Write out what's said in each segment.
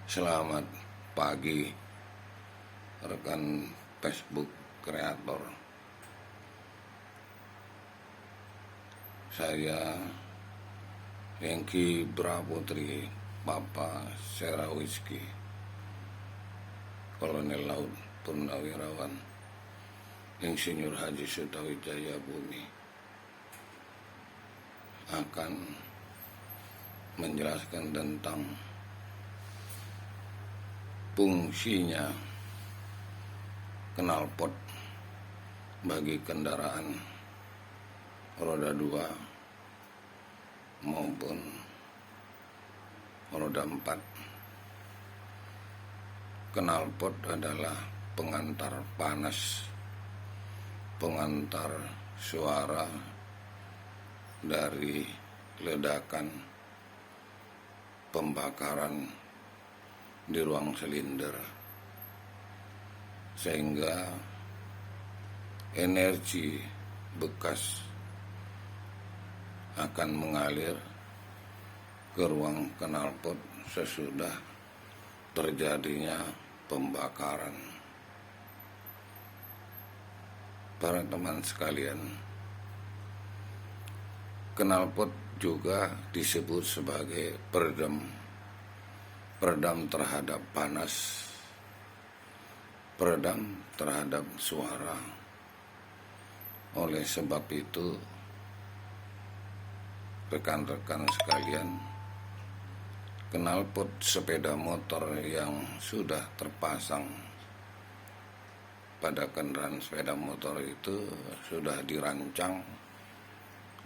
Selamat pagi rekan Facebook kreator. Saya Hengki Braputri Papa Serawiski, Kolonel Laut Purnawirawan Insinyur Haji Sutawijaya Bumi, akan menjelaskan tentang fungsinya knalpot bagi kendaraan roda 2 maupun roda 4. Knalpot adalah pengantar panas, pengantar suara dari ledakan pembakaran di ruang silinder, sehingga energi bekas akan mengalir ke ruang knalpot sesudah terjadinya pembakaran. Para teman sekalian, knalpot juga disebut sebagai peredam terhadap panas, peredam terhadap suara. Oleh sebab itu, rekan-rekan sekalian, knalpot sepeda motor yang sudah terpasang pada kendaraan sepeda motor itu sudah dirancang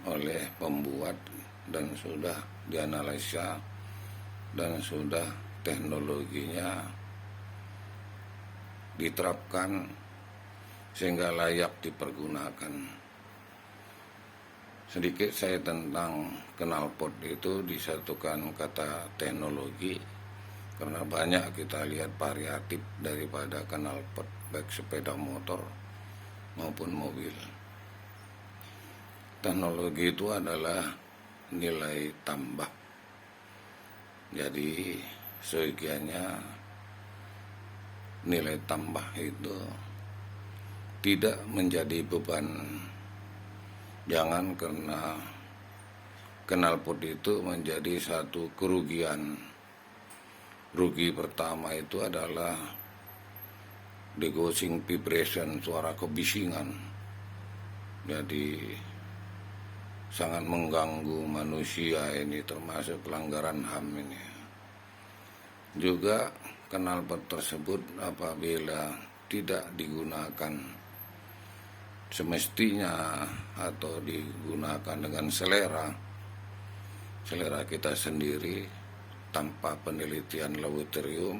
oleh pembuat dan sudah dianalisa dan sudah teknologinya diterapkan sehingga layak dipergunakan. Sedikit saya tentang knalpot itu disatukan kata teknologi, karena banyak kita lihat variatif daripada knalpot baik sepeda motor maupun mobil. Teknologi itu adalah nilai tambah. Jadi seyogianya nilai tambah itu tidak menjadi beban. Jangan karena knalpot itu menjadi satu kerugian. Rugi pertama itu adalah degosing vibration, suara kebisingan. Jadi sangat mengganggu manusia ini, termasuk pelanggaran HAM ini. Juga knalpot tersebut apabila tidak digunakan semestinya atau digunakan dengan selera kita sendiri tanpa penelitian laboratorium,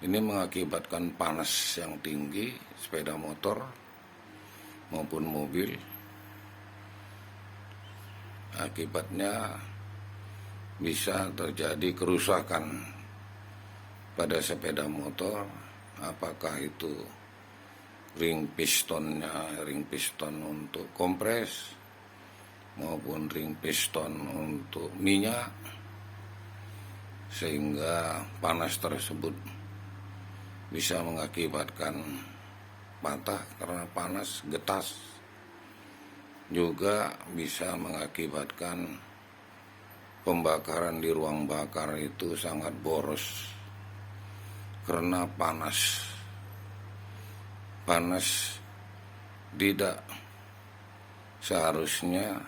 ini mengakibatkan panas yang tinggi sepeda motor maupun mobil. Akibatnya bisa terjadi kerusakan pada sepeda motor, apakah itu ring piston untuk kompres maupun ring piston untuk minyak, sehingga panas tersebut bisa mengakibatkan patah karena panas, getas. Juga bisa mengakibatkan pembakaran di ruang bakar itu sangat boros karena panas tidak seharusnya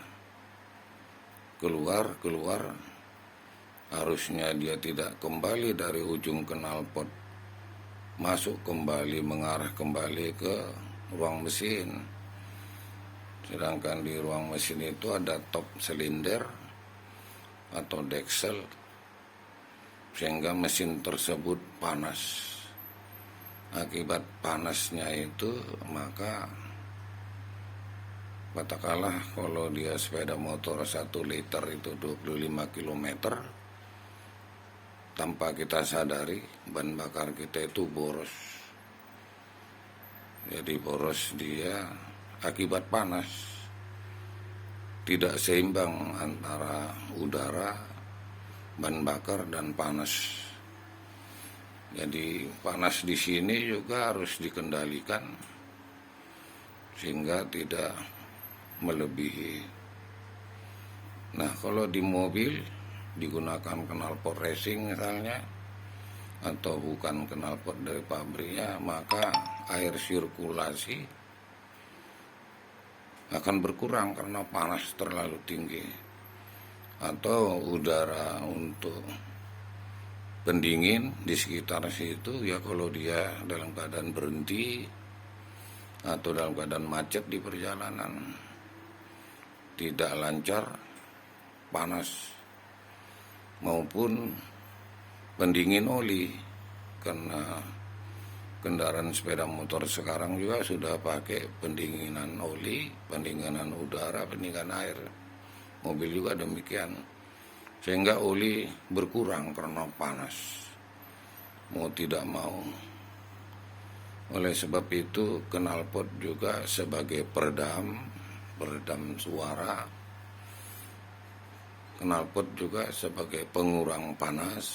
keluar, harusnya dia tidak kembali dari ujung knalpot, masuk kembali, mengarah kembali ke ruang mesin. Sedangkan di ruang mesin itu ada top silinder atau deksel, sehingga mesin tersebut panas. Akibat panasnya itu, maka katakanlah kalau dia sepeda motor 1 liter itu 25 km, tanpa kita sadari bahan bakar kita itu boros. Jadi boros dia akibat panas. Tidak seimbang antara udara, bahan bakar, dan panas. Jadi panas di sini juga harus dikendalikan sehingga tidak melebihi. Nah, kalau di mobil digunakan knalpot racing misalnya, atau bukan knalpot dari pabriknya, maka air sirkulasi akan berkurang karena panas terlalu tinggi. Atau udara untuk pendingin di sekitar situ, ya kalau dia dalam keadaan berhenti atau dalam keadaan macet di perjalanan, tidak lancar, panas, maupun pendingin oli, karena kendaraan sepeda motor sekarang juga sudah pakai pendinginan oli, pendinginan udara, pendinginan air. Mobil juga demikian, sehingga oli berkurang karena panas, mau tidak mau. Oleh sebab itu knalpot juga sebagai peredam suara, knalpot juga sebagai pengurang panas,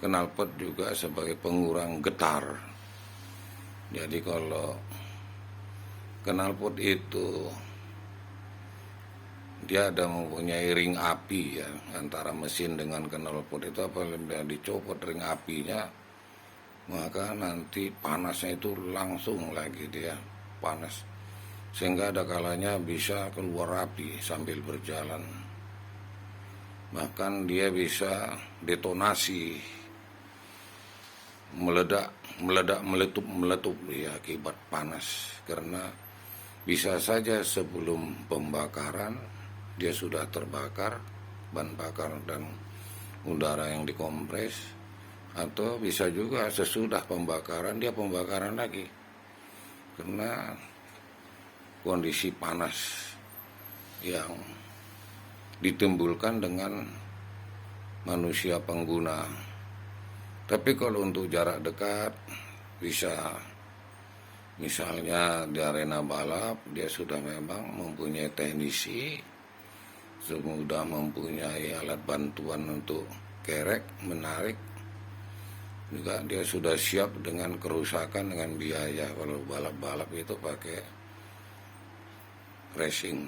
knalpot juga sebagai pengurang getar. Jadi kalau knalpot itu dia ada mempunyai ring api ya, antara mesin dengan knalpot itu apabila dicopot ring apinya, maka nanti panasnya itu langsung lagi dia panas, sehingga ada kalanya bisa keluar api sambil berjalan, bahkan dia bisa detonasi, meledak, meletup ya, akibat panas. Karena bisa saja sebelum pembakaran dia sudah terbakar bahan bakar dan udara yang dikompres, atau bisa juga sesudah pembakaran dia pembakaran lagi karena kondisi panas yang ditimbulkan dengan manusia pengguna. Tapi kalau untuk jarak dekat bisa, misalnya di arena balap dia sudah memang mempunyai teknisi, sudah mempunyai alat bantuan untuk kerek, menarik, juga dia sudah siap dengan kerusakan, dengan biaya. Kalau balap-balap itu pakai racing.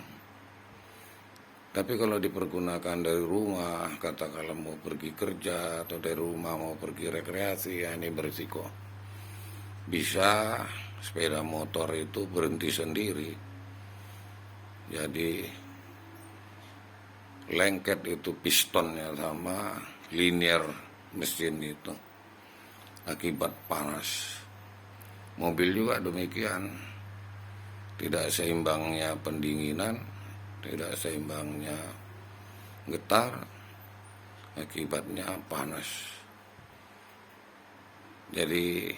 Tapi kalau dipergunakan dari rumah, katakanlah mau pergi kerja atau dari rumah mau pergi rekreasi, ya ini berisiko. Bisa sepeda motor itu berhenti sendiri. Jadi lengket itu pistonnya sama linear mesin itu akibat panas. Mobil juga demikian, tidak seimbangnya pendinginan, tidak seimbangnya getar, akibatnya panas. Jadi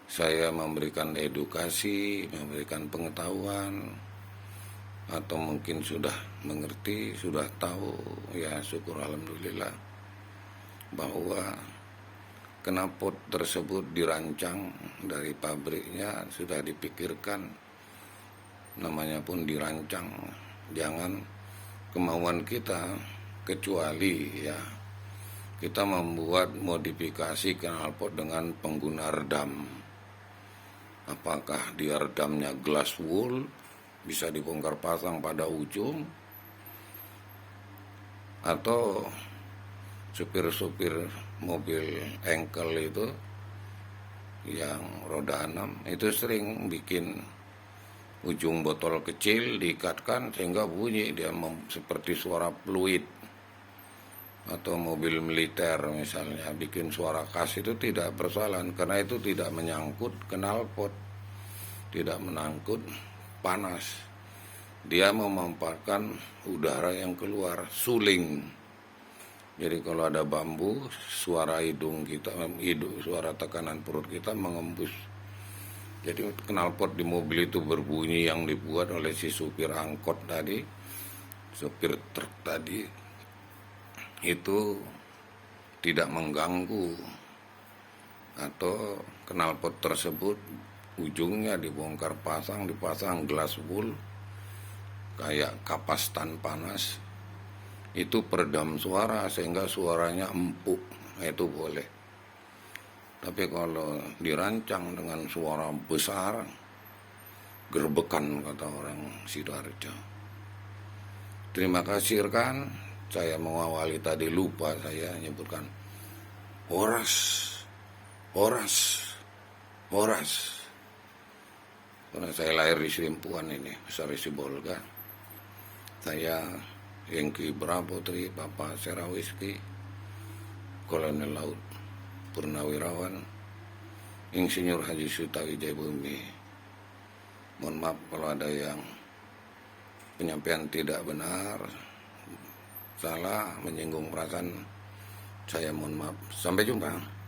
saya memberikan edukasi, memberikan pengetahuan, atau mungkin sudah mengerti, sudah tahu, ya syukur alhamdulillah, bahwa knalpot tersebut dirancang dari pabriknya, sudah dipikirkan, namanya pun dirancang. Jangan kemauan kita, kecuali ya kita membuat modifikasi knalpot dengan pengguna redam. Apakah dia redamnya glass wool, bisa dibongkar pasang pada ujung, atau supir-supir mobil engkel itu yang roda 6 itu sering bikin ujung botol kecil diikatkan sehingga bunyi dia seperti suara fluid. Atau mobil militer misalnya bikin suara khas, itu tidak persoalan karena itu tidak menyangkut knalpot, tidak menyangkut panas. Dia memanfaatkan udara yang keluar, suling. Jadi kalau ada bambu, suara hidung kita, suara tekanan perut kita mengembus. Jadi knalpot di mobil itu berbunyi yang dibuat oleh si supir angkot tadi, supir truk tadi, itu tidak mengganggu. Atau knalpot tersebut ujungnya dibongkar pasang, dipasang glass wool kayak kapas tan panas, itu peredam suara sehingga suaranya empuk, itu boleh. Tapi kalau dirancang dengan suara besar, gerbekan kata orang Sidoarjo. Terima kasih rekan, saya mengawali tadi lupa saya menyebutkan Horas, Horas, Horas. Karena saya lahir di Serimpuan ini, besar di Sibolga. Saya Hengki Braputri, Papa Serawiski, Kolonel Laut Purnawirawan, Insinyur Haji Suta Wijayabumi. Mohon maaf kalau ada yang penyampaian tidak benar, salah, menyinggung perasaan saya, mohon maaf. Sampai jumpa.